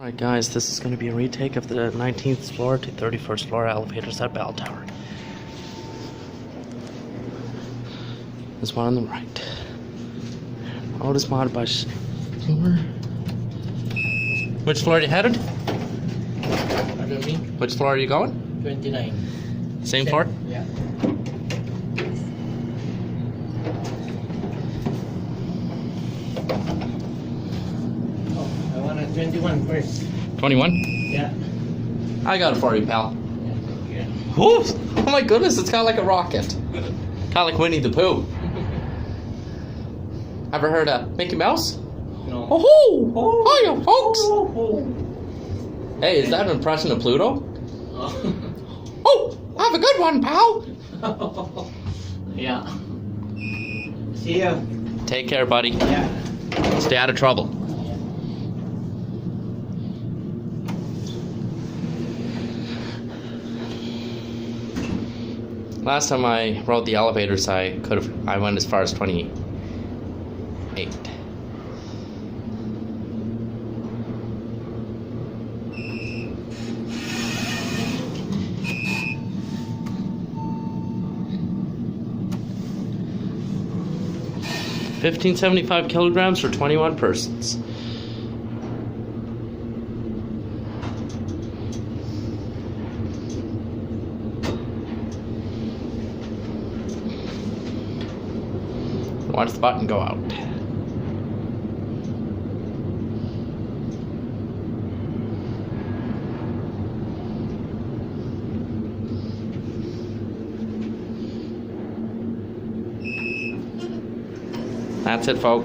Alright guys, this is going to be a retake of the 19th floor to 31st floor elevators at Bell Tower. This one on the right. Otis modded by Schindler. Which floor are you headed? Pardon me? Which floor are you going? 29. Same floor? Yeah. Oh, I want a 21 first. 21? Yeah. I got it for you, pal. Yeah. Whoa! Oh my goodness, it's kind of like a rocket. Kind of like Winnie the Pooh. Ever heard of Mickey Mouse? No. Oh! Hiya, folks! Oh. Hey, is that an impression of Pluto? Oh. Oh! Have a good one, pal! Yeah. See ya. Take care, buddy. Yeah. Stay out of trouble. Last time I rode the elevators, I went as far as 28. $1,575 kilograms for 21 persons. Watch the button go out. That's it, folks.